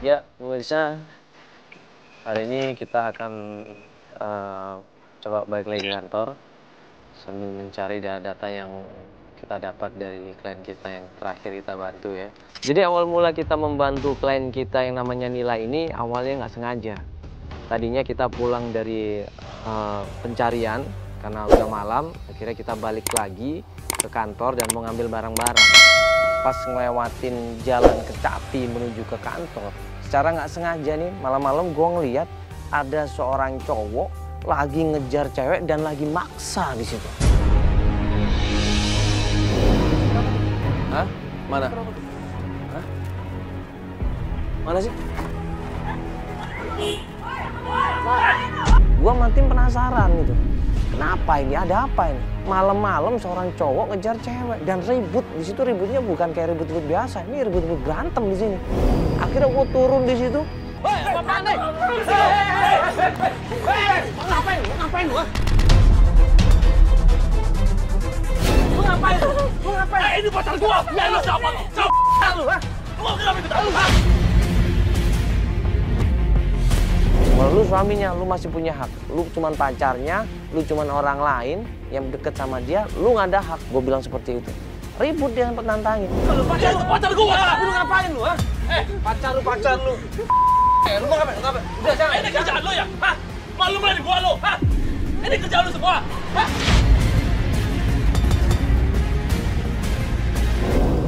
Ya, pemirsa, hari ini kita akan coba balik lagi ke kantor sambil mencari data yang kita dapat dari klien kita yang terakhir kita bantu ya. Jadi awal mula kita membantu klien kita yang namanya Nila ini awalnya nggak sengaja. Tadinya kita pulang dari pencarian karena udah malam, akhirnya kita balik lagi ke kantor dan mau ngambil barang-barang. Pas ngelewatin jalan Kecapi menuju ke kantor, secara nggak sengaja nih malam-malam gue ngeliat ada seorang cowok lagi ngejar cewek dan lagi maksa di situ. Hah? Mana? Hah? Mana sih? Gue makin penasaran gitu. Kenapa ini? Ada apa ini? Malam-malam seorang cowok ngejar cewek dan ribut. Di situ ributnya bukan kayak ribut-ribut biasa. Ini ribut-ribut berantem di sini. Akhirnya gue turun di situ. Hei, apaan nih? Mau ngapain? Mau ngapain lu? Mau ngapain? Mau ngapain? Ini pacar gua. Ya lu siapa lu? Siapa lu? Lu kenapa ikut lu? Kalau lu suaminya, lu masih punya hak. Lu cuman pacarnya, lu cuman orang lain yang deket sama dia, lu nggak ada hak. Gue bilang seperti itu. Ribut dia sempat nantangin. Lu pacar gua. Lu ngapain lu? Pacar lu. Lu mau ngapain? Udah jangan. Ini kerjaan lu ya? Hah? Malu berani gua lu? Hah? Ini kerjaan lu semua? Hah?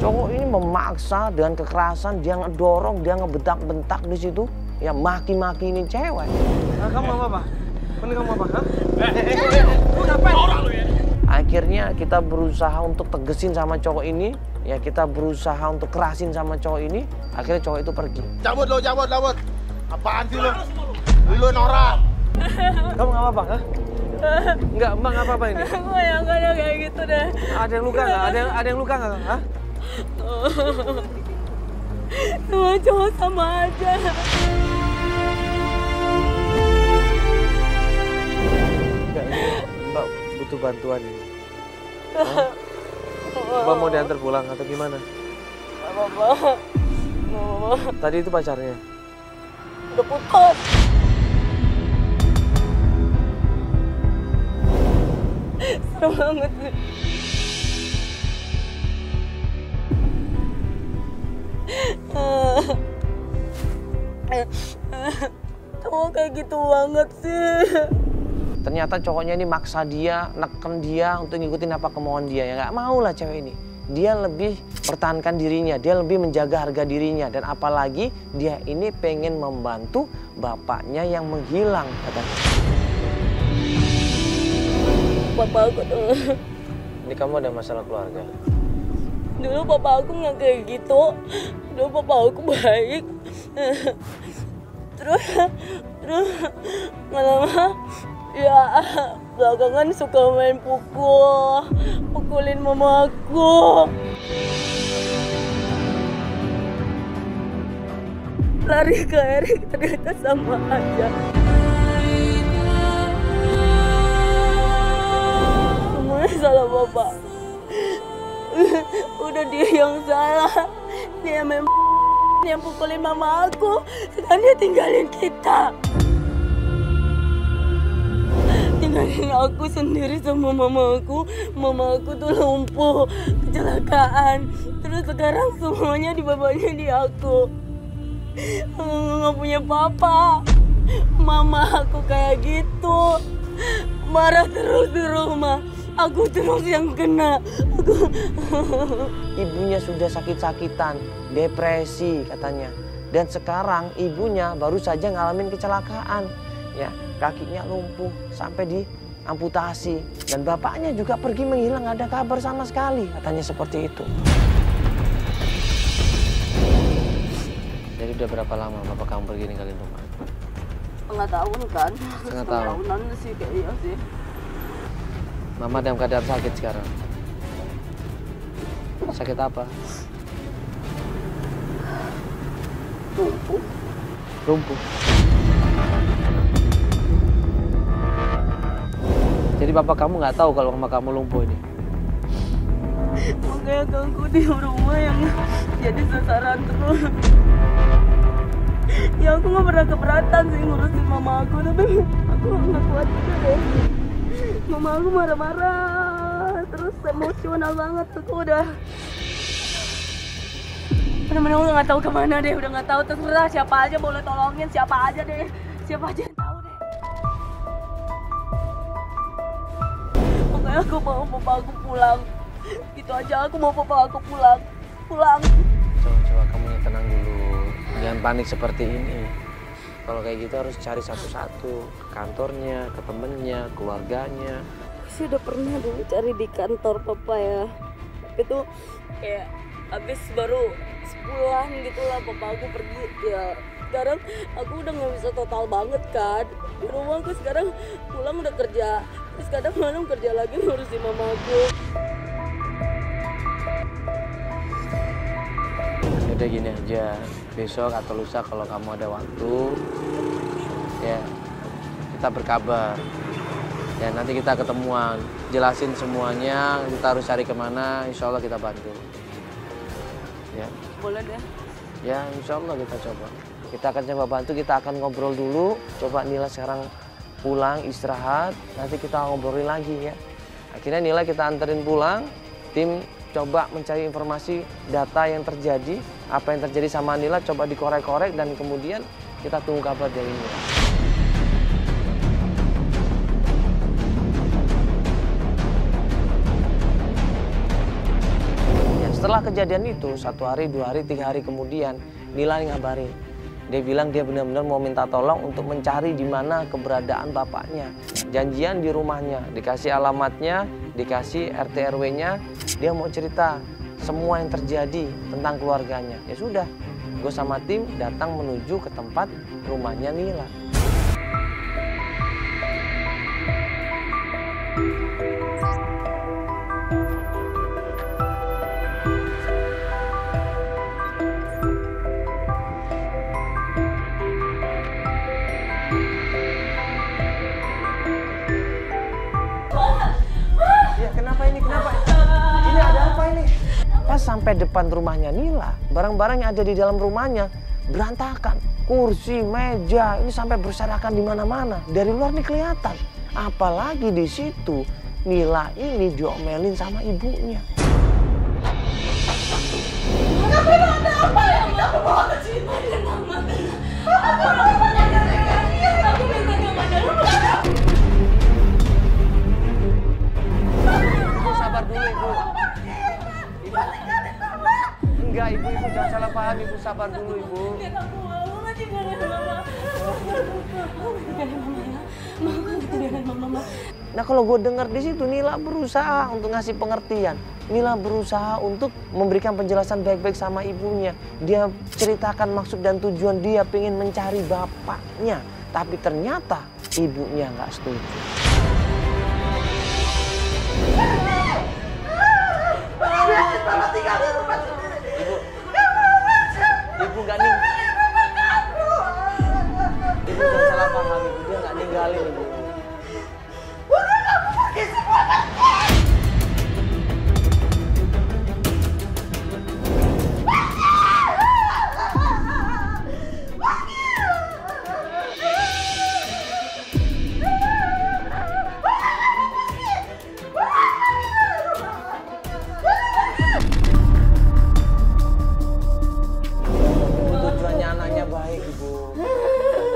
Cowok ini memaksa dengan kekerasan, dia ngedorong, dia ngebentak-bentak di situ. Ya maki-maki ini cewek. Nah, kamu apa? Mending kamu apa? Hah? Lu ngapain? Orang lu ya? Akhirnya kita berusaha untuk tegesin sama cowok ini. Ya kita berusaha untuk kerasin sama cowok ini. Akhirnya cowok itu pergi. Cabut. Apaan sih lu? Lu norak. Kamu nggak apa-apa? Hah? Enggak, Mbak nggak apa-apa ini. Gue yang kadang kayak gitu deh. Ada yang luka nggak? Ada yang luka nggak? Hah? Semua cowok sama aja. Enggak, ini Mbak butuh bantuan ini. Hah? Mbak mau diantar pulang atau gimana? Gak apa-apa. Tadi itu pacarnya? Udah putus. Seru banget sih. Cowok kayak gitu banget sih. Ternyata cowoknya ini maksa dia, neken dia untuk ngikutin apa kemauan dia. Ya nggak mau lah cewek ini. Dia lebih pertahankan dirinya, dia lebih menjaga harga dirinya. Dan apalagi dia ini pengen membantu bapaknya yang menghilang katanya. Papa aku tuh. Ini kamu ada masalah keluarga? Dulu papa aku nggak kayak gitu. Dulu papa aku baik. Terus lama-lama ya belakangan suka main pukulin mama aku. Lari ke Erik ternyata sama aja. Semuanya salah papa. Udah dia yang salah. Dia memang yang pukulin mama aku. Sekarang dia tinggalin kita. Tinggalin aku sendiri sama mama aku. Mama aku tuh lumpuh, kecelakaan. Terus sekarang semuanya dibawanya di aku. Aku nggak punya papa. Mama aku kayak gitu. Marah terus di rumah. Aku terus yang kena. Ibunya sudah sakit-sakitan, depresi katanya. Dan sekarang ibunya baru saja ngalamin kecelakaan. Ya, kakinya lumpuh sampai diamputasi. Dan bapaknya juga pergi menghilang, nggak ada kabar sama sekali. Katanya seperti itu. Jadi udah berapa lama bapak kamu pergi ninggalin rumah? Setengah tahun kan? Setengah tahun. Tahunan sih kayaknya sih. Mama dalam keadaan sakit sekarang. Sakit apa? Lumpuh. Jadi bapak kamu nggak tahu kalau mama kamu lumpuh ini? Makanya ganggu di rumah yang jadi sasaran terus. Ya aku nggak pernah keberatan sih ngurusin mama aku, tapi aku nggak kuat juga deh. Mama aku marah-marah, terus emosional banget. Aku udah bener-bener udah nggak tahu kemana deh, udah nggak tahu, terserah siapa aja boleh tolongin, siapa aja deh, siapa aja yang tahu deh. Makanya aku mau papa aku pulang, gitu aja. Aku mau papa aku pulang. Coba kamu yang tenang dulu, jangan panik seperti ini. Kalau kayak gitu harus cari satu-satu, ke kantornya, ke temennya, keluarganya. Aku sih udah pernah dulu cari di kantor papa ya, tapi tuh kayak habis baru sebulan gitu lah papa aku pergi ya. Sekarang aku udah nggak bisa total banget kan di rumah. Aku sekarang pulang udah kerja, terus kadang malam kerja lagi ngurusin mama aku. Udah gini aja, besok atau lusa kalau kamu ada waktu, ya kita berkabar. Ya nanti kita ketemuan, jelasin semuanya, kita harus cari kemana, insya Allah kita bantu. Ya. Boleh deh. Ya insya Allah kita coba. Kita akan coba bantu, kita akan ngobrol dulu. Coba Nila sekarang pulang, istirahat, nanti kita ngobrolin lagi ya. Akhirnya Nila kita anterin pulang, tim coba mencari informasi data yang terjadi, apa yang terjadi sama Nila, coba dikorek-korek dan kemudian kita tunggu kabar dari Nila. Ya, setelah kejadian itu, 1 hari, 2 hari, 3 hari kemudian, Nila ngabarin. Dia bilang dia benar-benar mau minta tolong untuk mencari di mana keberadaan bapaknya. Janjian di rumahnya, dikasih alamatnya, dikasih RT RW-nya. Dia mau cerita semua yang terjadi tentang keluarganya. Ya sudah, gue sama tim datang menuju ke tempat rumahnya Nila. Pas sampai depan rumahnya Nila, barang-barang yang ada di dalam rumahnya berantakan. Kursi, meja, ini sampai berserakan di mana-mana. Dari luar nih kelihatan. Apalagi di situ Nila ini diomelin sama ibunya. Ada apa yang kamu bawa ke sini? Aku minta kamu. Ibu sabar dulu ibu. Enggak ibu, jangan salah paham ibu, sabar dulu ibu. Nah kalau gue dengar di situ Nila berusaha untuk ngasih pengertian, Nila berusaha untuk memberikan penjelasan baik-baik sama ibunya. Dia ceritakan maksud dan tujuan dia pengen mencari bapaknya, tapi ternyata ibunya nggak setuju. Ibu nggak ning. Ibu jangan salah paham ibu, dia nggak ninggalin ibu.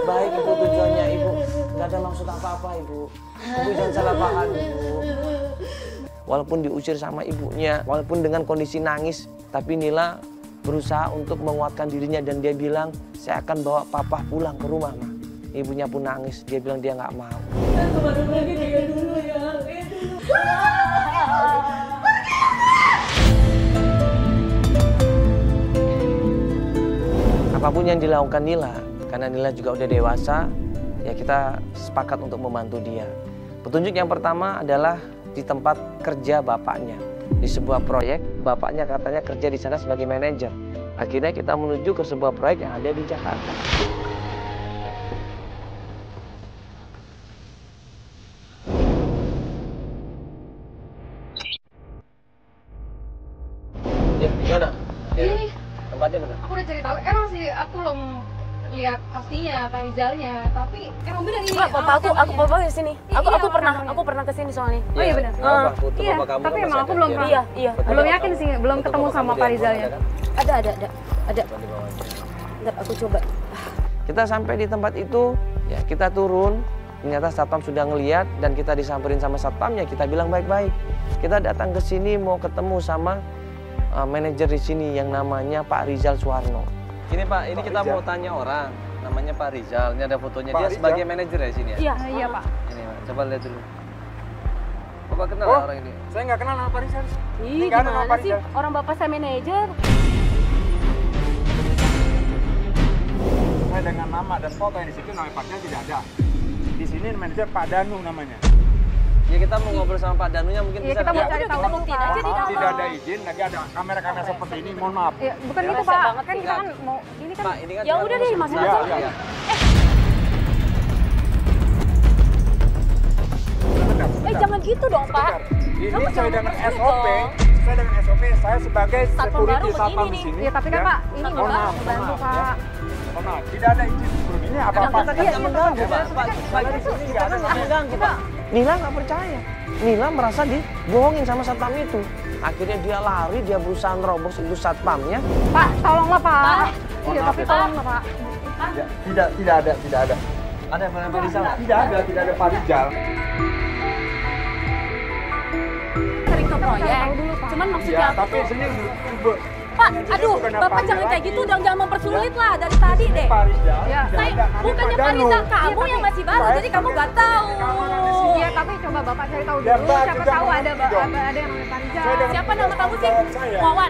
Baik ibu, tujuannya ibu nggak ada maksud apa-apa ibu. Ibu jangan salah paham ibu. Walaupun diusir sama ibunya, walaupun dengan kondisi nangis, tapi Nila berusaha untuk menguatkan dirinya dan dia bilang saya akan bawa papa pulang ke rumah ma. Ibunya pun nangis, dia bilang dia nggak mau. Apapun yang dilakukan Nila, karena Nila juga udah dewasa, ya kita sepakat untuk membantu dia. Petunjuk yang pertama adalah di tempat kerja bapaknya. Di sebuah proyek, bapaknya katanya kerja di sana sebagai manajer. Akhirnya kita menuju ke sebuah proyek yang ada di Jakarta. Ya, gimana? Ini Tempatnya mana? aku udah cari tahu. Emang sih aku belum lihat pastinya Pak Rizalnya, tapi emang benar ini. Pak, papa di sini. Aku pernah kesini soalnya. Oh iya benar. Iya, tapi emang aku belum pernah. Iya. Belum yakin sih, belum ketemu sama Pak Rizalnya. Ada. Bentar, aku coba. Kita sampai di tempat itu, ya kita turun. Ternyata satpam sudah ngeliat dan kita disamperin sama satpamnya. Kita bilang baik-baik. Kita datang ke sini mau ketemu sama manajer di sini yang namanya Pak Rizal Suwarno. Gini Pak, ini kita mau tanya orang, namanya Pak Rizal. Ini ada fotonya. Dia sebagai manajer ya di sini ya? Iya, Pak. Ini Pak, coba lihat dulu. Bapak kenal orang ini? Saya nggak kenal sama Pak Rizal. Ih, gimana sih? Orang bapak saya manajer. Saya dengan nama dan foto yang di situ namanya Pak Rizal tidak ada. Di sini manajer Pak Danu namanya. Ya kita mau ngobrol sama Pak Danunya mungkin Iya, bisa. kita mau nggak? cari tahu Kita buktiin aja di dalam. Tidak ada izin, lagi ada kamera-kamera seperti ini, mohon maaf. Ya, bukan gitu, Rese Pak. banget Kan sih, kita Kak. kan mau ini kan Pak, ini kan Ya cuma udah ngurus deh, Mas sebentar. Iya, iya. Jangan gitu dong, Pak. Ini Kamu saya jangan dengan mempersulit SOP, dong. saya dengan SOP, saya sebagai Satpam baru security satpam begini di sini. ya, tapi kan Pak, ini Mohon Bapak maaf, membantu, mohon maaf, Pak. Mohon maaf, tidak ada izin sebelum ini apa-apa. Kita nggak mengganggu, Pak. Kita nggak mengganggu, Pak. Nila nggak percaya. Nila merasa dibohongin sama satpam itu. Akhirnya dia lari, dia berusaha nerobos itu satpamnya. Pak, tolonglah, Pak. Mohon Iya, maaf, tapi ya. tolonglah, Pak. Tidak ada. Ada yang Pak Rizal? Tidak ada Pak Rizal. Sering ke proyek. Cuman maksudnya Ya, aku tapi tuh, sini Pak, aduh, Bapak jangan kayak gitu dong, jangan mempersulit lah dari tadi deh. Pak Rizal. Ya. Saya bukannya Pak Rizal, kamu yang masih baru, Saya- jadi kamu nggak tahu. Iya, tapi coba Bapak cari tahu Ya, dulu. Mbak, Siapa juga tahu mau ada ngerti dong. ada yang namanya Pak Rizal. Saya dengan Siapa nama kamu sih? saya. Wawan,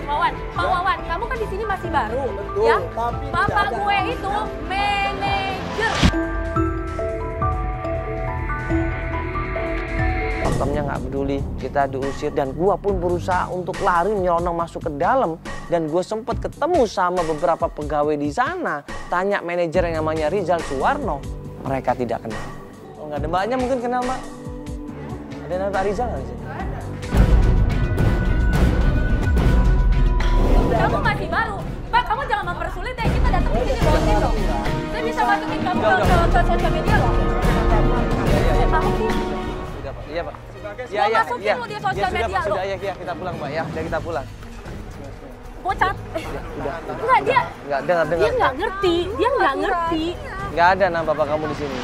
Pak Wawan, kamu kan di sini masih baru, ya? tapi Bapak gue itu manajer. Satpamnya nggak peduli, kita diusir dan gua pun berusaha untuk lari nyelonong masuk ke dalam dan gue sempet ketemu sama beberapa pegawai di sana. Tanya manajer yang namanya Rizal Suwarno, mereka tidak kenal. Oh nggak ada mbaknya mungkin kenal mbak? Ada nama Pak Rizal nggak di sini? Kamu masih baru. Pak, kamu jangan mempersulit ya. Kita datang ke sini bawa dong. Saya bisa masukin kamu ke sosial media loh. Saya tahu sih. Sudah pak, iya pak. Mau masukin lo di sosial media lo. Sudah ya kita pulang mbak ya, udah kita pulang. Gocat. Enggak, dia Nggak dengar. nggak ngerti. Dia nggak ngerti. Nggak ada nama bapak kamu di sini.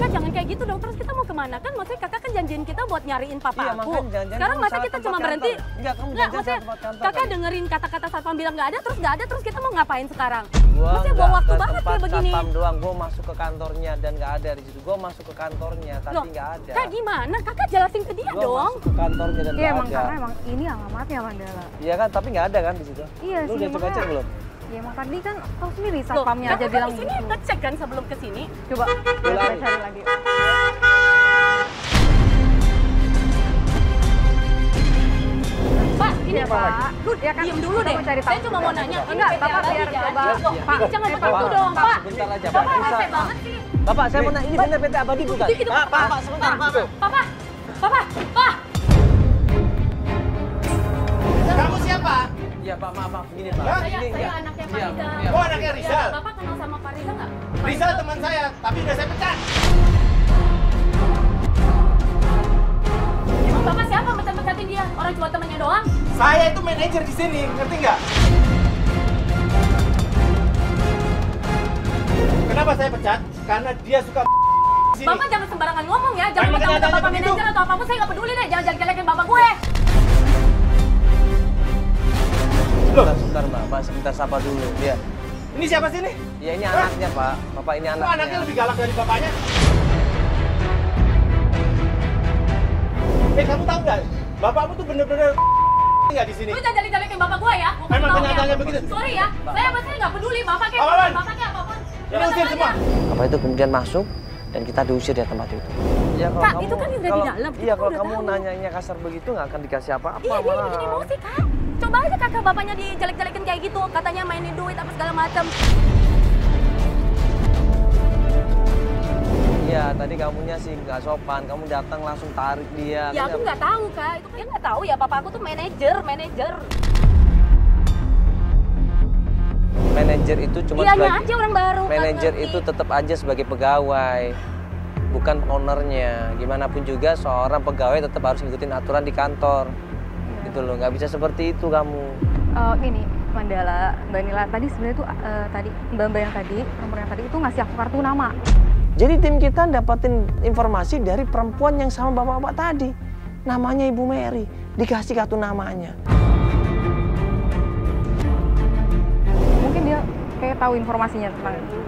Kak, jangan kayak gitu dong. Terus kita mau kemana? Kan maksudnya kakak kan janjiin kita buat nyariin papa Iya, aku. makanya janjian Sekarang kamu masa salah kita tempat cuma kantor. berhenti? Enggak, kamu Nggak, janjian maksudnya salah tempat kantor, kakak kan? dengerin kata-kata satpam bilang nggak ada, terus nggak ada, terus kita mau ngapain sekarang? Gua Maksudnya buang nggak waktu ke banget tempat kayak begini. satpam doang, gue masuk ke kantornya dan nggak ada di situ. Gue masuk ke kantornya tapi Loh, nggak ada. Kak gimana? Kakak jelasin ke dia Gue dong. masuk ke kantornya dan Iya, nggak emang ada. karena emang ini alamatnya Mandala. Iya kan, tapi nggak ada kan di situ. Iya Lu sih, udah coba makanya- cek belum? Ya emang tadi kan tahu sendiri Loh, satpamnya aja kakak bilang di sini gitu. ngecek kan sebelum ke sini. Coba kita cari lagi. Pak, ini Iya, Pak. Lu Ya kan, diem dulu kita deh. mau cari Saya tahu. cuma mau nanya. Enggak, PT Bapak Abadi biar kan? coba. Pak, jangan begitu dong, Pak. Sebentar aja, Pak. Bapak Bisa. rese banget sih. Bapak, saya mau nanya, ini benar PT Abadi bukan? Itu Pak, sebentar, Pak. Papa. Kamu siapa? Iya, Pak, maaf, gini, Pak. Hah? Saya enggak. anaknya Pak Iya, Rizal. iya. Oh, anaknya Rizal. Bapak kenal sama Pak Rizal nggak? Rizal teman saya, tapi udah saya pecat. Emang Bapak siapa mecat-mecatin dia? Orang cuma temannya doang. Saya itu manajer di sini, ngerti nggak? Kenapa saya pecat? Karena dia suka di sini. Bapak jangan sembarangan ngomong ya. Jangan Emang mentang-mentang kenyataannya Bapak begitu? manajer atau apapun, saya nggak peduli deh. Jangan jelek-jelekin Bapak gue. Sebentar, Mbak. Pak, sebentar sapa dulu. Iya. Ini siapa sih ini? Ya ini anaknya, Pak. Bapak ini Kok anaknya. anaknya lebih galak dari bapaknya? Kamu tahu nggak? Bapakmu tuh bener-bener nggak di sini. Lu jangan jelek-jelekin Bapak gue ya. Gua kasih Emang tahu kenyataannya ya. begitu? Sorry ya. Saya nggak peduli. Bapak kayak Pak Wawan. Bapak kayak apapun. Ya, usir semua. Bapak itu kemudian masuk dan kita diusir dari tempat itu. Ya, Kak, itu kan udah di dalam. Iya, Kita kalau udah kamu tahu. nanyanya kasar begitu nggak akan dikasih apa-apa. Iya, dia malah. bikin emosi, Kak. Coba aja kakak bapaknya dijelek-jelekin kayak gitu. Katanya mainin duit apa segala macam. Iya, tadi kamunya sih nggak sopan. Kamu datang langsung tarik dia. Ya aku nggak tahu, Kak. Itu kan dia nggak tahu ya. Papa aku tuh manajer. Manajer itu cuma Dianya sebagai aja orang baru. manajer ngerti. itu tetap aja sebagai pegawai, bukan ownernya. Gimana pun juga seorang pegawai tetap harus ngikutin aturan di kantor. Gitu loh, nggak bisa seperti itu kamu. Ini Mandala, Mbak Nila tadi sebenarnya tuh tadi Mbak yang tadi nomor yang tadi itu ngasih aku kartu nama. Jadi tim kita dapatin informasi dari perempuan yang sama bapak-bapak tadi. Namanya Ibu Mary, dikasih kartu namanya. Mungkin dia kayak tahu informasinya tentang itu.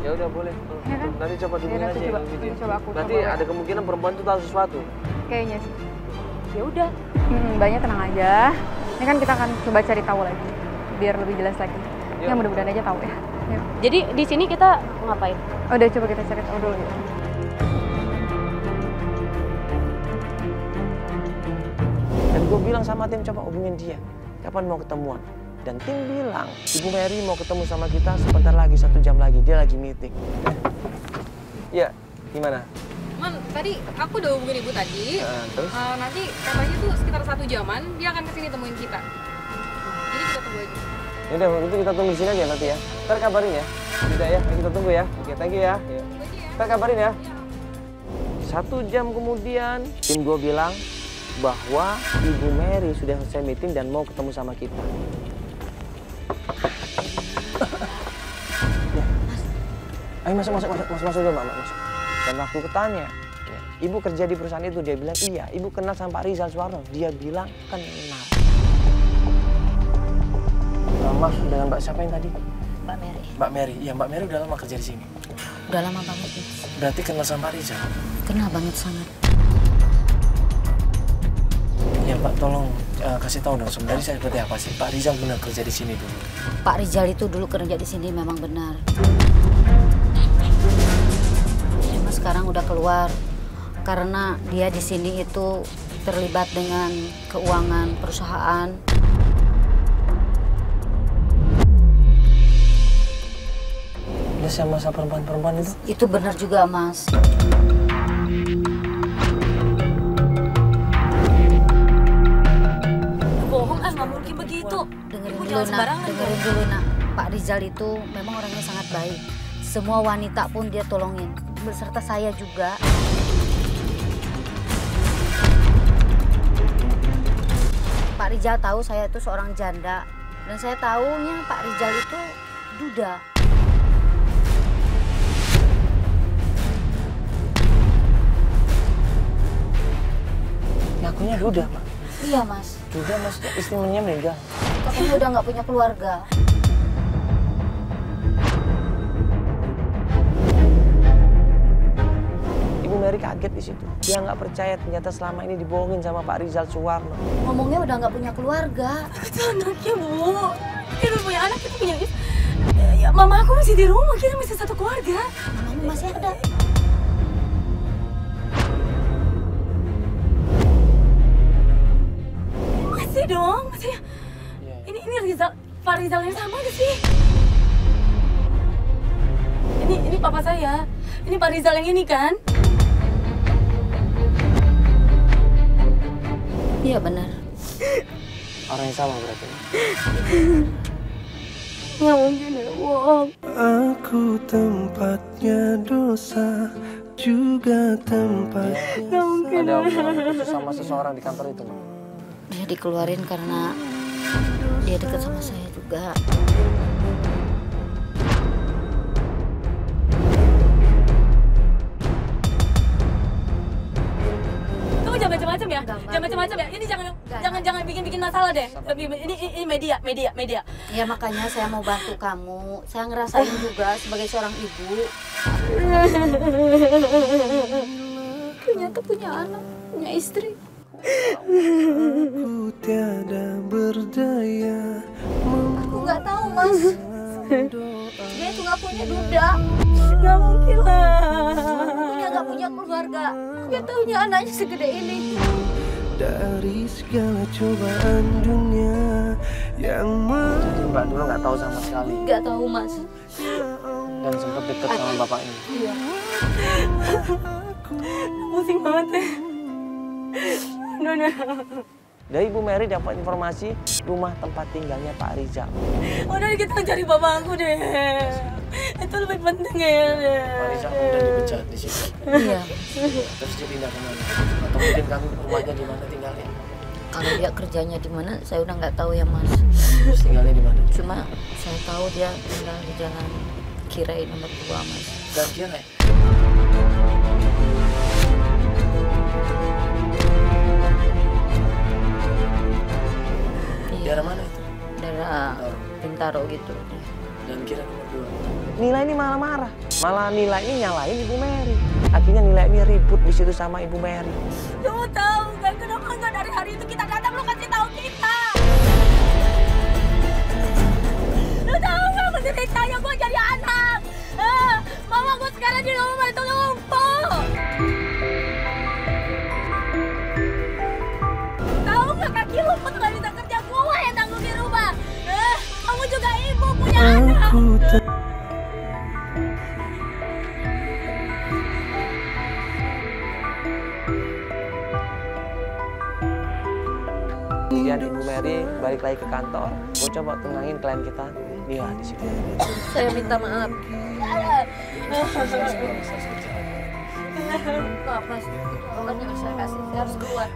Ya udah boleh. Ya kan? Nanti coba Ya, dihubungin nanti aja coba- yang video. nanti coba aku Nanti coba. ada kemungkinan perempuan itu tahu sesuatu. Kayaknya sih. Ya udah. Mbaknya tenang aja. Ini kan kita akan coba cari tahu lagi biar lebih jelas lagi. Ya mudah-mudahan aja tahu ya. Ya. Jadi di sini kita ngapain? Udah coba kita cari tahu dulu ya. Dan gue bilang sama tim, coba hubungin dia. Kapan mau ketemuan? Dan tim bilang, Ibu Mary mau ketemu sama kita sebentar lagi, 1 jam lagi. Dia lagi meeting. Ya, gimana? Man, tadi aku udah hubungin ibu tadi. Terus? Nanti katanya tuh sekitar 1 jaman dia akan kesini temuin kita. Jadi kita tunggu aja. Yaudah, itu kita tunggu di sini aja nanti ya. Ntar kabarin ya. Udah ya, kita tunggu ya. Oke, thank you ya. Ntar kabarin ya. 1 jam kemudian, tim gue bilang bahwa Ibu Mary sudah selesai meeting dan mau ketemu sama kita. Ya. Ayo masuk dulu, Mama. Masuk. Dan waktu ketanya, ya, Ibu kerja di perusahaan itu, dia bilang iya. Ibu kenal sama Pak Rizal Suwarno. Dia bilang kenal. Mas, dengan Mbak siapa yang tadi? Mbak Mary. Mbak Mary. Ya, Mbak Mary udah lama kerja di sini. Udah lama banget, Mas. Berarti kenal sama Pak Rizal? Kenal banget sangat. Ya, Pak, tolong kasih tahu dong sebenarnya saya seperti apa sih? Pak Rizal benar kerja di sini dulu? Pak Rizal itu dulu kerja di sini memang benar. Cuma sekarang udah keluar karena dia di sini itu terlibat dengan keuangan perusahaan. Dia sama perempuan-perempuan itu? Itu benar juga, Mas. Bohong, nggak mungkin begitu. Dengerin Ibu dulu, jangan Nak. sembarangan Dengerin dulu, Nak. Pak Rizal itu memang orangnya sangat baik. Semua wanita pun dia tolongin, beserta saya juga. Pak Rizal tahu saya itu seorang janda. Dan saya tahunya Pak Rizal itu duda. Ngakunya duda, Pak? Iya, Mas. Duda maksudnya istrinya meninggal? Katanya udah nggak punya keluarga. Ibu Mary kaget di situ. Dia nggak percaya ternyata selama ini dibohongin sama Pak Rizal Suwarno. Ngomongnya udah nggak punya keluarga. Itu anaknya, Bu. Kita punya anak, kita punya... Ya, mama aku masih di rumah, kita masih satu keluarga. Mamamu masih ada. Masih dong, masih. Ini Rizal, Pak Rizal yang sama gak sih? Ini papa saya. Ini Pak Rizal yang ini kan? Iya benar. Orang yang sama berarti. Nggak mungkin ya, bohong. Aku tempatnya dosa, juga tempatnya. Nggak mungkin. Ada hubungan khusus sama seseorang di kantor itu, Mak? Dia dikeluarin karena dia dekat sama saya juga. Kamu jangan macam-macam ya, jangan macam-macam ya. Ini jangan bikin masalah deh. Ini media. Ya makanya saya mau bantu kamu. Saya ngerasain juga sebagai seorang ibu. Ternyata punya anak, punya istri. Aku tiada berdaya. Aku nggak tahu, Mas. Dia itu nggak punya duda. Nggak mungkin lah. Dia nggak punya keluarga. Dia taunya anaknya segede ini. Dari segala cobaan dunia yang Jadi Mbak dulu nggak tahu sama sekali Nggak tahu, Mas. dan sempat dekat sama bapaknya. Iya. Pusing banget ya. Udah. Dari Ibu Mary dapat informasi rumah tempat tinggalnya Pak Rizal. Udah kita cari bapak aku deh. Itu lebih penting ya. Pak Rizal udah dipecat di sini. Iya. Terus dia pindah kemana? Atau mungkin kamu rumahnya di mana tinggalnya? Kalau dia kerjanya di mana, saya udah nggak tahu ya Mas. Terus tinggalnya di mana? Cuma saya tahu dia tinggal di Jalan Kirai nomor 2 Mas. Jalan Kirai? Daerah mana itu? Daerah Bintaro gitu. Dan Kirai nomor 2. Nila ini malah marah. Malah Nila ini nyalain Ibu Mary. Akhirnya Nila ini ribut di situ sama Ibu Mary. Lu tahu kan kenapa nggak dari hari itu kita datang lu kasih tahu kita? Lu tahu nggak menderitanya gue jadi anak? Mama gue sekarang di rumah itu lumpuh. Tahu nggak kaki lumpuh nggak bisa kerja, gue yang tanggung di rumah. Kamu juga ibu punya anak. Kemudian Ibu Mary balik lagi ke kantor. Gue coba tenangin klien kita, Nila di situ. Saya minta maaf. Maaf Mas, obatnya bisa saya kasih, saya harus keluar.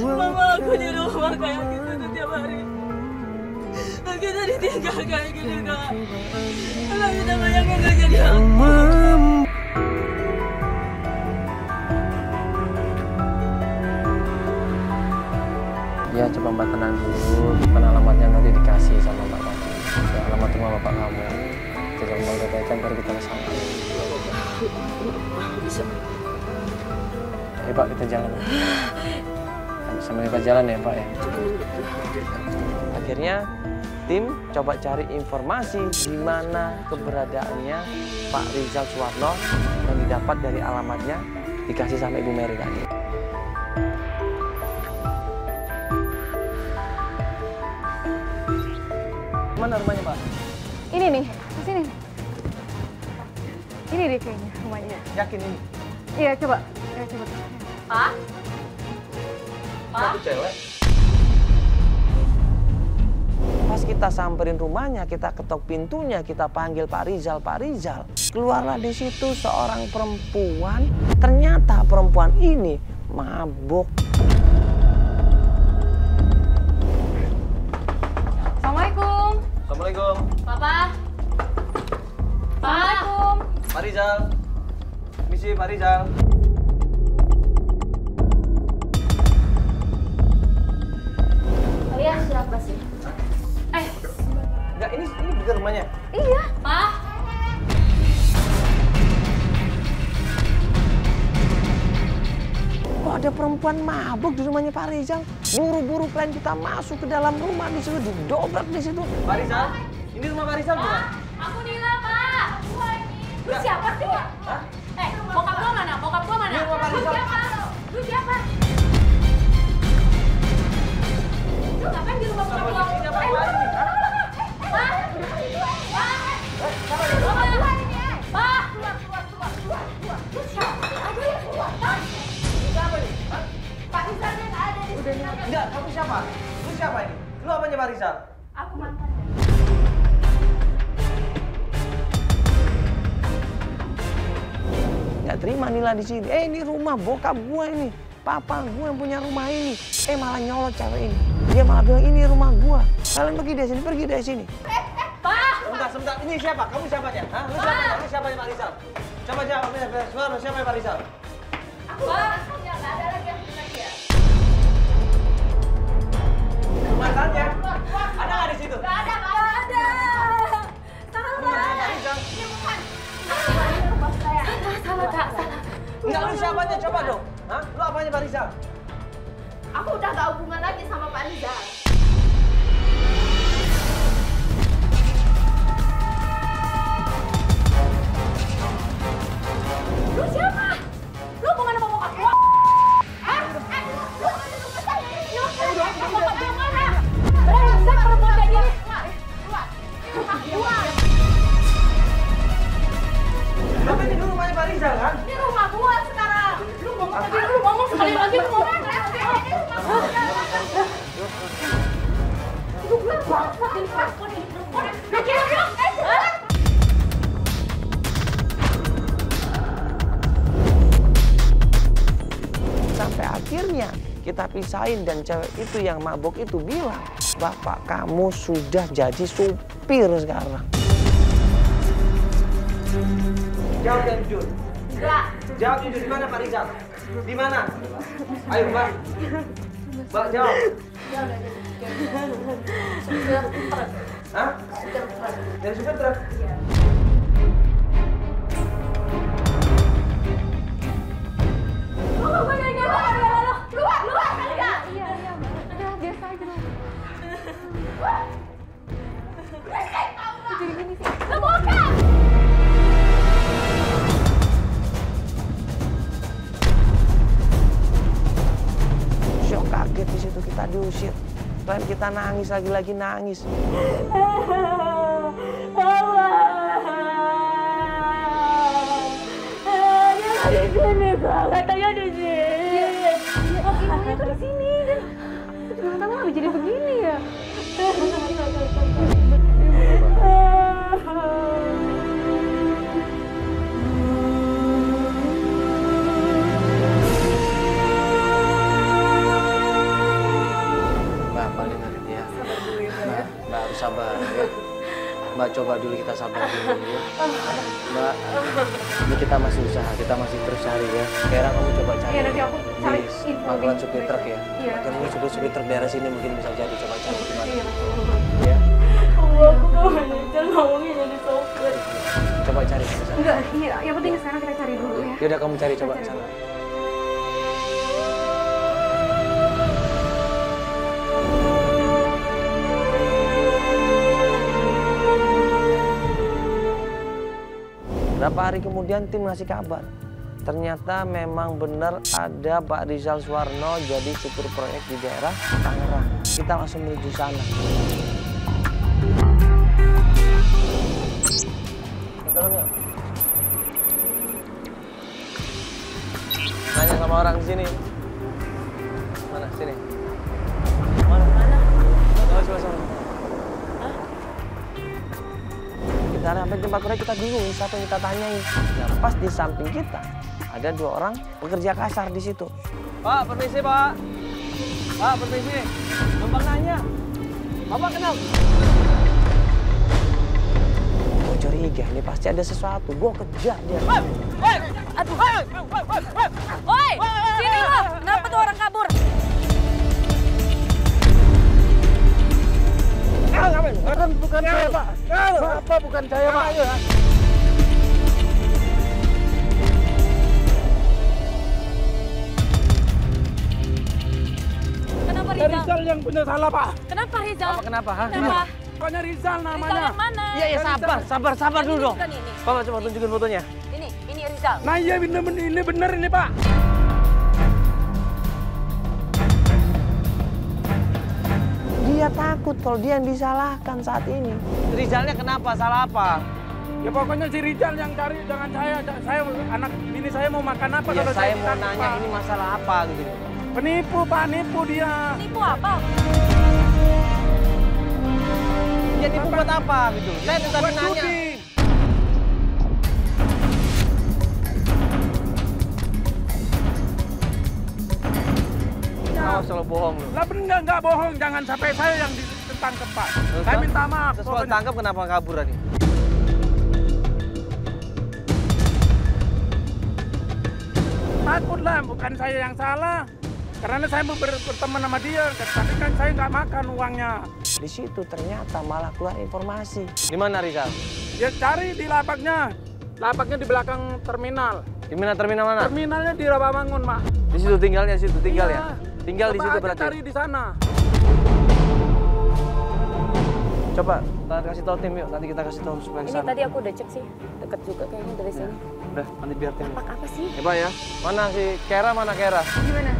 Mama aku di rumah kayak gitu tuh tiap hari. Kita ditinggal kayak gini Kak. Kalau kita bayangin gak jadi aku. Ya coba Mbak tenang dulu, bukan alamatnya nanti dikasih sama Mbak tadi. Ya, alamat rumah bapak kamu. Tinggal Mbak datangkan baru kita kesana. Bisa. Ayo Pak kita jalan. Sama kita jalan ya Pak ya. Akhirnya tim coba cari informasi di mana keberadaannya Pak Rizal Suwarno yang didapat dari alamatnya dikasih sama Ibu Mary tadi. Mana rumahnya Pak? Ini nih, di sini. Ini deh kayaknya rumahnya. Yakin ini? Iya, coba. Ya, coba. Pak? Pak? Cewek. Pas kita samperin rumahnya, kita ketok pintunya, kita panggil Pak Rizal, Pak Rizal. Keluarlah di situ seorang perempuan. Ternyata perempuan ini mabuk. Assalamualaikum. Assalamualaikum. Papa. Assalamualaikum. Pak Rizal. Misi Pak Rizal. Kalian siapa sih? Enggak, ini bener rumahnya. Iya. Pak. Kok ada perempuan mabuk di rumahnya Pak Rizal? Buru-buru klien kita masuk ke dalam rumah di situ, didobrak di situ. Pak Rizal, ini rumah Pak Rizal bukan? Aku Nila, Pak. Lu siapa sih? Hah? Bokap gua mana? Bokap gua mana? Ini rumah Pak Lu Rizal. siapa? Lu siapa? Lu ngapain di rumah bokap gua? Ini apa gua ini? Hah? Pak. Pak. Lu siapa? Aduh, ya keluar, Pak. Siapa ini? Hah? Pak Rizal yang ada di sini. Enggak, kamu siapa? Lu siapa ini? Lu apanya Pak Rizal? Aku mantannya. Nggak terima Nila di sini. Ini rumah bokap gua ini. Papa gua yang punya rumah ini. Malah nyolot cewek ini. Dia malah bilang ini rumah gua. Kalian pergi dari sini, pergi dari sini. Pak. Sebentar. Ini siapa? Kamu siapanya? Hah? Lu siapanya? Lu siapanya Pak Rizal? Coba jawab, suara siapa Pak Rizal? Aku mantannya, nggak ada lagi yang punya dia. Mantannya? Ada nggak di situ? Nggak ada, nggak ada. Salah, Pak Rizal? ini bukan. Ini rumah saya. Salah, Kak, salah. Enggak, lu siapanya? Coba dong. Hah? Lu apanya Pak Rizal? Aku udah gak hubungan lagi sama Pak Rizal. Lu siapa? Lu hubungan sama bokap gua? Pak Rizal kan? Ini rumah gua sekarang. Lu ngomong sekali lagi lu ngomong. Sampai akhirnya kita pisahin dan cewek itu yang mabok itu bilang, bapak kamu sudah jadi supir sekarang. Jawab dan jujur. Enggak. Jawab jujur, di mana Pak Rizal? Di mana? Ayo Mbak. Mbak jawab. Supir truk. Hah? Supir truk. Dari supir truk? Luar kali ya? Iya, Mbak. Udah, biasa aja dong. Jadi gini sih. Lu buka! Syok kaget di situ kita diusir. Klien kita nangis lagi nangis. Dia di sini, Kak. Katanya di sini. Ibunya tuh di sini dan juga nggak tahu kenapa jadi begini ya. Mbak, paling ngerti ya. Mbak harus sabar ya. Mbak coba dulu kita sabar dulu ya. Mbak, ini kita masih usaha, kita masih terus cari ya. Sekarang kamu coba cari. Iya, nanti aku cari di info. pangkalan supir truk ya. Iya. Mungkin supir daerah sini mungkin bisa jadi, coba cari gimana. Iya, Mas. Ya. Aku gak nyicil ngomongin jadi sopir. Coba cari ke sana. Enggak, iya, yang penting sekarang kita cari dulu ya. Yaudah kamu cari coba ke sana. Berapa hari kemudian tim ngasih kabar. Ternyata memang benar ada Pak Rizal Suwarno jadi supir proyek di daerah Tangerang. Kita langsung menuju sana. Nanya sama orang di sini. Mana? Sini. Mana? Oh, sana. Kita sampai tempat proyek kita bingung siapa yang kita tanyain. Nah, pas di samping kita ada dua orang pekerja kasar di situ. Pak, permisi Pak. Pak, permisi. Numpang nanya. Bapak kenal? Gue curiga, ini pasti ada sesuatu. Gue kejar dia. Aduh. Woi, sini lo. Kenapa tuh orang kabur? Bukan saya, Pak. Apa bukan saya, Pak? Kenapa Rizal? Rizal yang punya salah, Pak. Kenapa Rizal? Kenapa? Kenapa? Pokoknya Rizal namanya. Rizal yang mana? Iya, sabar dulu dong. Bukan ini. Bapak coba tunjukin fotonya. Ini Rizal. Nah iya ini bener ini, Pak. Dia takut kalau dia yang disalahkan saat ini. Rizalnya kenapa? Salah apa? Ya pokoknya si Rizal yang cari, jangan saya. Saya anak bini saya mau makan apa Ya, kalau saya mau ditangkap, nanya Pak. ini masalah apa gitu. Penipu, Pak, nipu dia. Nipu apa? Dia tipu buat apa gitu? Saya tetap Buat nanya. judi. Awas kalau bohong lu. Lah bener nggak bohong, jangan sampai saya yang ditangkap, Pak. Terus, Saya Pak? minta maaf. Terus kalau pokoknya. tangkap kenapa kabur tadi? Takut lah, bukan saya yang salah. Karena saya mau berteman sama dia, tapi kan saya nggak makan uangnya. Di situ ternyata malah keluar informasi. Di mana Rizal? Dia cari di lapaknya. Lapaknya di belakang terminal. Di mana terminal mana? Terminalnya di Rawamangun, Mak. Di situ tinggalnya, di situ tinggal Iya. ya? Tinggal di Coba situ aja berarti. cari di sana. Coba kita kasih tahu tim yuk, nanti kita kasih tahu supaya Ini kesana. tadi aku udah cek sih. Deket juga kayaknya dari sini. Udah, nanti biar tim. Lapak apa sih? Coba ya. Mana si Kera, mana Kera? Gimana?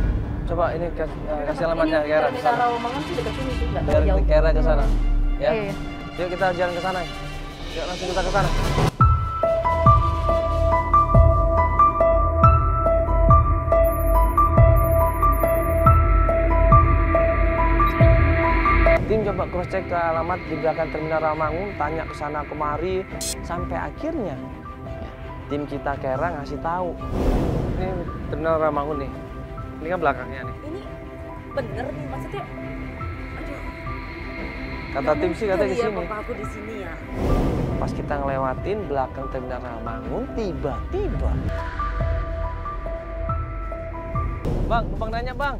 Coba ini kasih alamatnya Kera. Ini dari Rawamangun sih deket sini sih, nggak Biar terlalu jauh. Kera ke sana. Ya. Iya. Yuk kita jalan ke sana. Yuk langsung kita ke sana. Tim coba cross check ke alamat di belakang Terminal Rawamangun, tanya ke sana kemari, sampai akhirnya tim kita Kera ngasih tahu. Ini Terminal Rawamangun nih. Ini kan belakangnya nih. Ini bener nih maksudnya. Aduh. Kata tim sih katanya di sini. Papa aku di sini ya. Pas kita ngelewatin belakang Terminal Rawamangun, tiba-tiba. Bang, numpang nanya bang,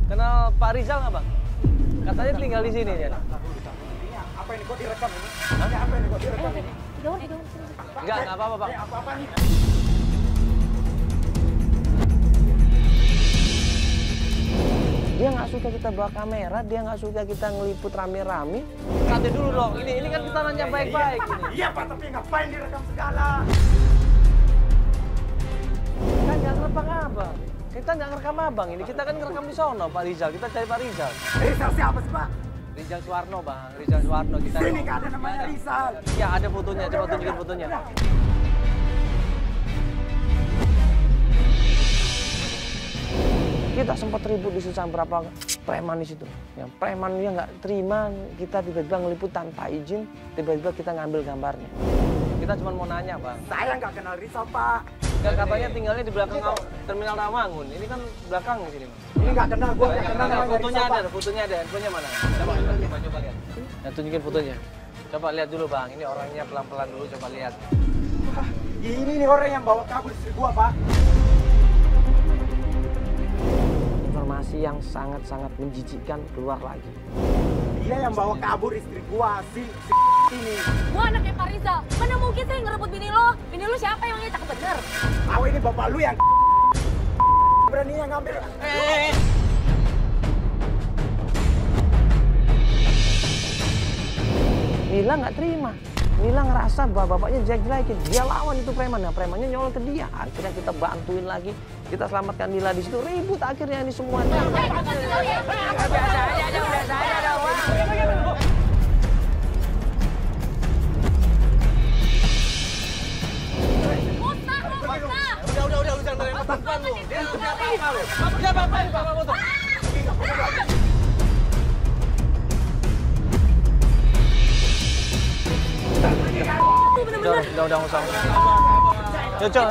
kenal Pak Rizal nggak bang? Katanya tinggal di sini dia. Apa ini kok direkam ini? Apa ini kok direkam ini? Enggak apa-apa bang. Apa-apa nih? Dia nggak suka kita bawa kamera, dia nggak suka kita ngeliput rame-rame. Nanti dulu dong, ini kan kita nanya baik-baik. Iya Pak, tapi ngapain direkam segala? Kan nggak ngerekam abang. Kita nggak ngerekam abang ini, kita kan ngerekam di sono Pak Rizal. Kita cari Pak Rizal. Rizal siapa sih Pak? Rizal Suwarno bang, Rizal Suwarno. Kita sini nggak ada namanya Rizal. Ya ada fotonya, coba tunjukin fotonya. Kita sempat ribut di situ sama berapa preman di situ. Yang preman dia nggak terima, kita tiba-tiba ngeliput tanpa izin, tiba-tiba kita ngambil gambarnya. Kita cuma mau nanya bang. Saya nggak kenal Rizal Pak. Dan katanya tinggalnya di belakang Terminal Rawamangun. Ini kan belakang di sini bang. Ini nggak kenal, gua nggak kenal namanya fotonya Rizal, ada, fotonya ada, handphonenya mana? Coba lihat. Nah, tunjukin fotonya. Coba lihat dulu bang, ini orangnya pelan-pelan dulu, coba lihat. Pak. Ini nih orang yang bawa kabur istri gua Pak. Informasi yang sangat-sangat menjijikkan keluar lagi. Dia yang bawa kabur istri gua, si ini. Gua anaknya Pak Rizal. Mana mungkin saya ngerebut bini lo? Bini lo siapa yang cakep bener? Tahu ini bapak lu yang beraninya ngambil. Nila nggak terima. Nila ngerasa bahwa bapaknya jelek-jelekin. Dia lawan itu preman. Nah, premannya nyolong ke dia. Akhirnya kita bantuin lagi. Kita selamatkan Nila di situ. Ribut akhirnya ini semua. Biasa aja dong. Udah usah. Cocok,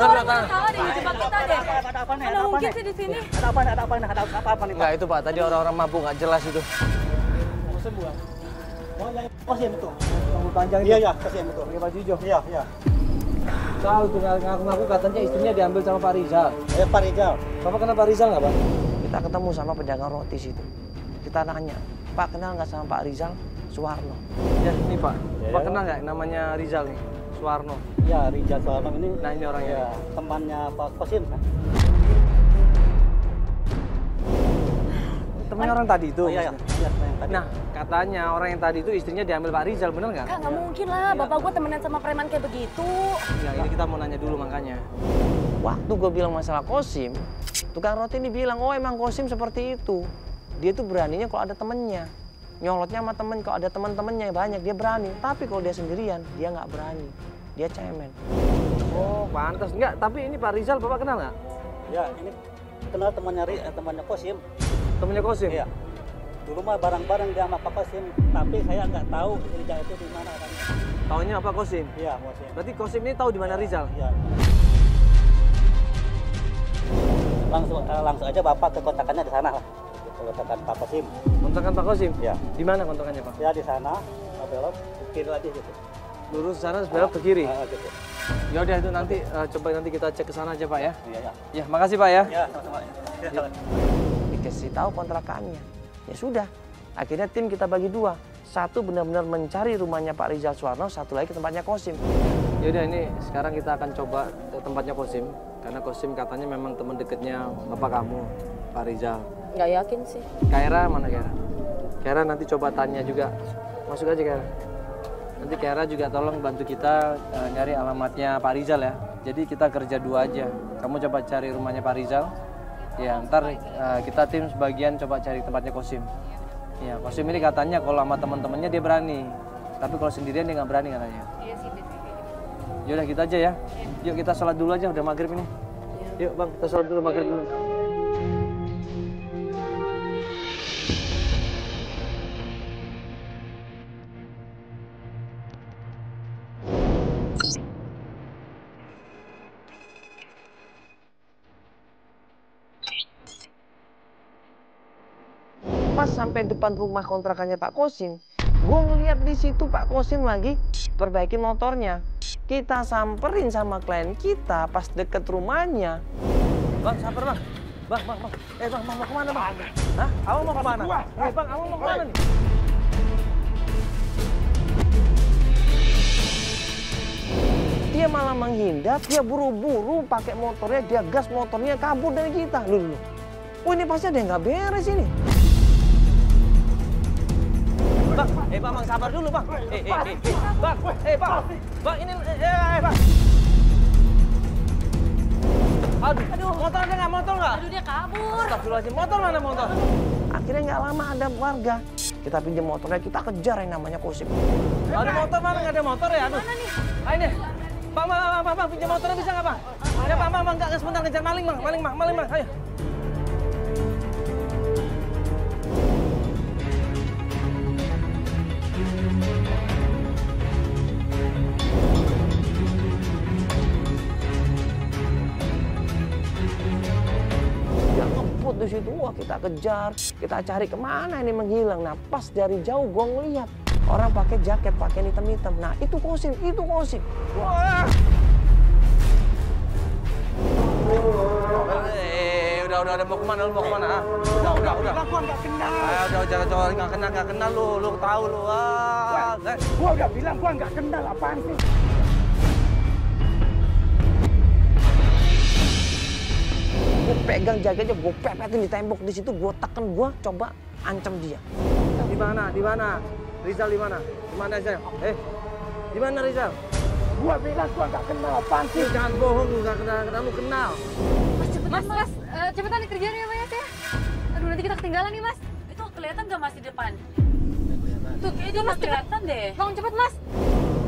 Mana mungkin sih di sini? Ada apa nih? Enggak itu Pak, tadi orang-orang mabuk nggak jelas itu. Kosim itu. Rambut panjang itu. Iya, kosim itu. Pakai baju hijau. Iya. Tahu tuh ngaku-ngaku katanya istrinya diambil sama Pak Rizal. Pak Rizal. Bapak kenal Pak Rizal nggak Pak? Kita ketemu sama pedagang roti situ. Kita nanya, Pak kenal nggak sama Pak Rizal Suwarno? Ya ini Pak. Pak kenal nggak namanya Rizal nih? Suwarno. Ya, Rizal Suwarno ini. Nah ini orangnya. Ya, temannya Pak Kosim kan? Temannya orang tadi itu? Iya, yang tadi. Nah, katanya orang yang tadi itu istrinya diambil Pak Rizal, bener nggak? Kak, nggak mungkin lah. Bapak gue temenan sama preman kayak begitu. Ya, ini kita mau nanya dulu makanya. Waktu gue bilang masalah Kosim, tukang roti ini bilang, oh emang Kosim seperti itu. Dia tuh beraninya kalau ada temennya. Nyolotnya sama temen, kalau ada teman-temannya banyak, dia berani. Tapi kalau dia sendirian, dia nggak berani. Dia cemen. Oh, pantas. Enggak, tapi ini Pak Rizal, Bapak kenal nggak? Ya, ini kenal temannya Kosim. Temennya Kosim? Iya. Dulu mah bareng-bareng dia sama Pak Kosim, tapi saya nggak tahu Rizal itu di mana kan. Taunya apa Kosim? Iya, Kosim. Berarti Kosim ini tahu di mana Rizal? Iya. Langsung aja Bapak ke kontakannya di sana lah. Kontakan Pak Kosim. Kontakan Pak Kosim? Iya. Di mana kontakannya Pak? Ya di sana, belok ke kiri lagi gitu. Lurus sana, belok ke kiri? Gitu. Ya udah itu nanti coba nanti kita cek ke sana aja Pak ya. Iya. Ya, makasih Pak ya. Ya, sama-sama. Ya. Dikasih tahu kontrakannya. Ya sudah. Akhirnya tim kita bagi dua. Satu benar-benar mencari rumahnya Pak Rizal Suwarno, satu lagi ke tempatnya Kosim. Ya udah ini sekarang kita akan coba ke tempatnya Kosim karena Kosim katanya memang teman dekatnya bapak kamu, Pak Rizal. Nggak yakin sih. Kaira mana Kaira? Kaira nanti coba tanya juga. Masuk aja Kaira. Nanti Kaira juga tolong bantu kita nyari alamatnya Pak Rizal ya. Jadi kita kerja dua aja. Kamu coba cari rumahnya Pak Rizal. Ya ntar kita tim sebagian coba cari tempatnya Kosim. Ya Kosim ini katanya kalau sama teman-temannya dia berani. Tapi kalau sendirian dia nggak berani katanya. Iya sih, biasanya. Yaudah kita aja ya. Yuk kita sholat dulu aja, udah maghrib ini. Yuk Bang, kita sholat dulu maghrib dulu. sampai depan rumah kontrakannya Pak Kosim, gue ngeliat di situ Pak Kosim lagi perbaikin motornya. Kita samperin sama klien kita pas deket rumahnya. Bang, sabar bang. Bang. Bang, mau kemana bang? Hah? Awang mau kemana? Bang, awang mau kemana nih? Dia malah menghindar, dia buru-buru pakai motornya, dia gas motornya kabur dari kita. Loh. Oh ini pasti ada yang nggak beres ini. Bang, bang, sabar dulu bang. Bang, ini, bang. Aduh, motor ada nggak? Aduh, dia kabur. Astagfirullahaladzim, motor mana motor? Akhirnya nggak lama ada warga. Kita pinjam motornya, kita kejar yang namanya Kosim. Ada motor mana? Nggak ada motor ya? Aduh. Ayo nih. Bang, pinjam motornya bisa nggak bang? Ya bang, nggak sebentar ngejar maling bang, ayo. Dia ngebut di situ, wah kita kejar, kita cari kemana ini menghilang. Nah pas dari jauh gua ngeliat orang pakai jaket, pakai hitam-hitam. Nah, itu Kosim. Wah. Udah mau kemana? Udah. Gua nggak kenal. Udah jangan nggak kenal lu tahu lu. Gua udah bilang gua nggak kenal, apaan sih? Gue pegang jaketnya, gue pepetin di tembok di situ, gue tekan, gue coba ancam dia. Di mana? Rizal di mana? Di mana Rizal? Di mana Rizal? Gua bilang gua nggak kenal, apaan sih? Jangan bohong, lu nggak kenal. Mas, cepetan dikerjain ya Mas ya. Aduh, nanti kita ketinggalan nih Mas. Itu kelihatan nggak Mas di depan? Tuh, kayaknya Mas kelihatan deh. Bang, cepet Mas.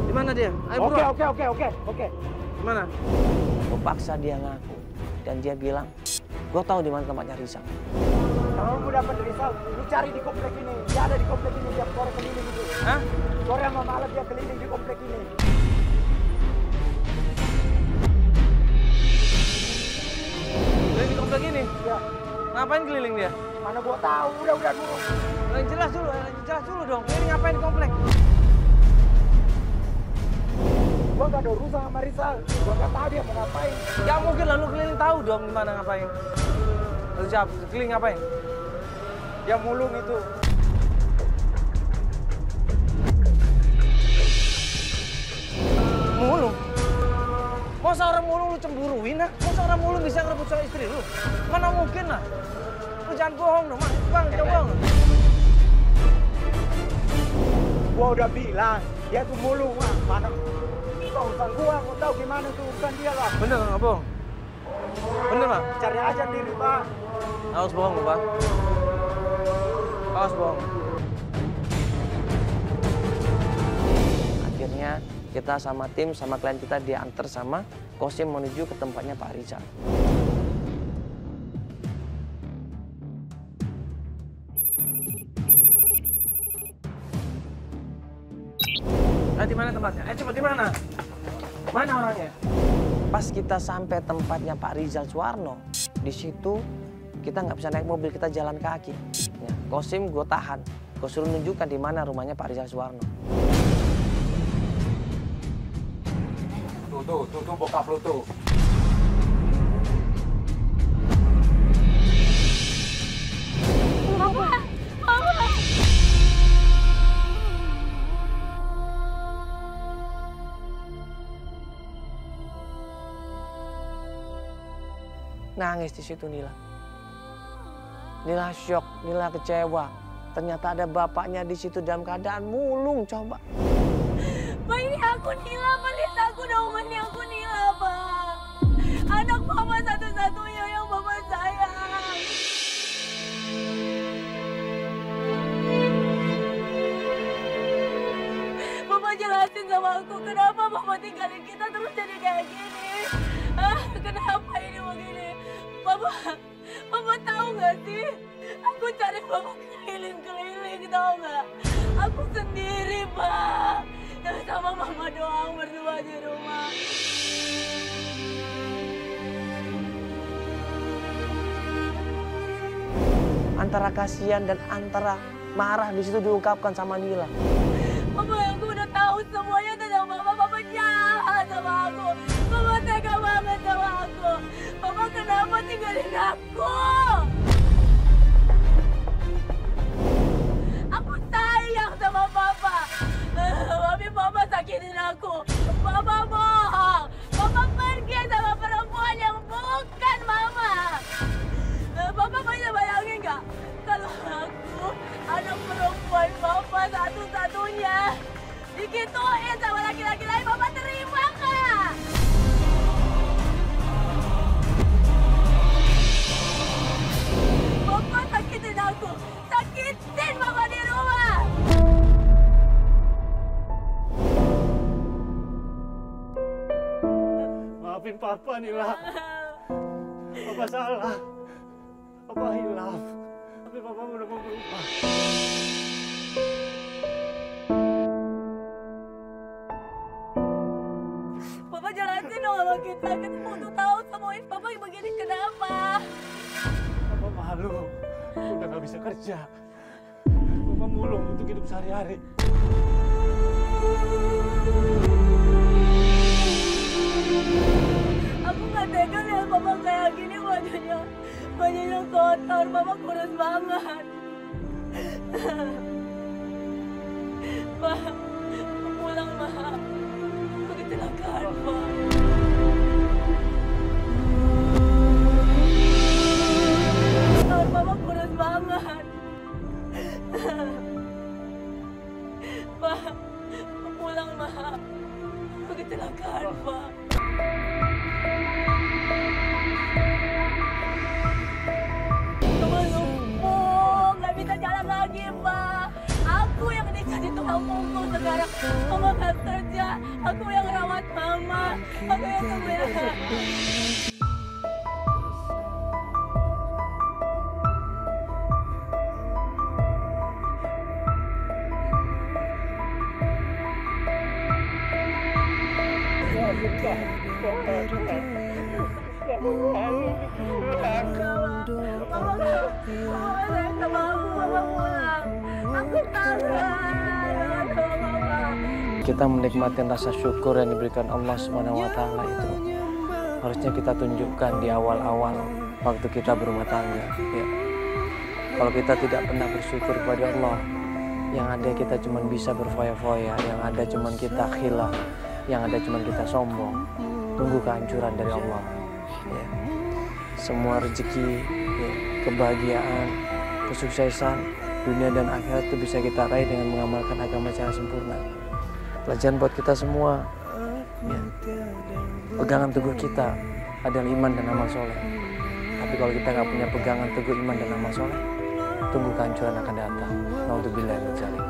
Di mana dia? Ayo buruan. Oke. Di mana? Gue paksa dia ngaku. Dan dia bilang, gue tahu di mana tempatnya Rizal. Kalau lu dapat Rizal, lu cari di komplek ini. Dia ada di komplek ini, dia sore keliling itu. Hah? Sore sama malam dia keliling di komplek ini. Keliling di komplek ini? Ya. Ngapain keliling dia? Mana gua tahu, udah dulu. Jelas dulu dong, keliling ngapain di komplek? Gua nggak ada urusan sama Rizal. Gua nggak tahu dia mau ngapain. Ya mungkin lalu keliling tahu dong di mana ngapain. Lalu siap, keliling ngapain? Dia mulung itu. Mulung? Masa orang mulung lu cemburuin ah? Masa orang mulung bisa ngerebut sama istri lu? Mana mungkin lah. Lu jangan bohong dong, Bang, jangan bohong. Gua udah bilang, dia tuh mulung, mana? Urusan gua tahu gimana tuh urusan dia lah. Bener nggak bohong? Bener Bang? Cari aja diri Bang. Awas bohong Bang. Awas bohong. Akhirnya kita sama tim, sama klien kita diantar sama Kosim menuju ke tempatnya Pak Rizal. Di mana tempatnya? Coba di mana? Mana orangnya? Pas kita sampai tempatnya Pak Rizal Suwarno, di situ kita nggak bisa naik mobil, kita jalan kaki. Ya, Kosim gue tahan, gue suruh nunjukkan di mana rumahnya Pak Rizal Suwarno. Tuh bokap lu tuh. Nangis di situ Nila. Nila syok, Nila kecewa. Ternyata ada bapaknya di situ dalam keadaan mulung, coba. Pak, ini aku Nila, Pak. Lihat aku dong, ini aku Nila, Pak. Anak Mama satu-satunya yang Mama sayang. Mama jelasin sama aku, kenapa Mama tinggalin kita terus jadi kayak gini? Kenapa ini begini? Mama tahu nggak sih? Aku cari Mama keliling-keliling, tahu nggak? Aku sendiri, Pak. Dan sama Mama doang berdua di rumah. Antara antara kasihan dan antara marah di situ diungkapkan sama Nila. Papa, aku udah tahu semuanya tentang Papa. Papa jahat sama aku. Papa tega banget sama aku. Papa kenapa tinggalin aku? Aku sayang sama Papa. Tapi Papa sakitin aku. Papa bohong. Papa pergi sama perempuan yang bukan Mama. Papa bisa bayangin nggak? Kalau aku anak perempuan Papa satu-satunya digituin sama laki-laki lain, Papa terima nggak? Papa sakitin aku, sakitin Papa di rumah. Maafin Papa, Nila. Papa salah. Papa hilaf. Tapi Papa udah mau berubah. Papa jelasin dong sama kita. Kita butuh tahu semuanya Papa begini kenapa. Papa malu. Udah gak bisa kerja. Papa mulung untuk hidup sehari-hari. Aku gak tega lihat Papa kayak gini, bajunya kotor, Papa kurus banget. Pak, pulang Pak. Aku kecelakaan Pak. Papa kurus banget. Pak, pulang Pak. Aku kecelakaan Pak. Papa lumpuh, nggak bisa jalan lagi Pak. Aku yang dicari tukang punggung sekarang. Mama nggak kerja, aku yang rawat Mama. Aku yang membela. Kita menikmati rasa syukur yang diberikan Allah SWT itu harusnya kita tunjukkan di awal-awal waktu kita berumah tangga. Ya. Kalau kita tidak pernah bersyukur kepada Allah, yang ada kita cuma bisa berfoya-foya, yang ada cuma kita khilaf, yang ada cuma kita sombong. Tunggu kehancuran dari Allah. Ya. Semua rezeki, ya, kebahagiaan, kesuksesan dunia dan akhirat itu bisa kita raih dengan mengamalkan agama secara sempurna. Pelajaran buat kita semua, ya. Pegangan teguh kita adalah iman dan amal soleh. Tapi kalau kita nggak punya pegangan teguh iman dan amal soleh, tunggu kehancuran akan datang. Naudzubillah min dzalik.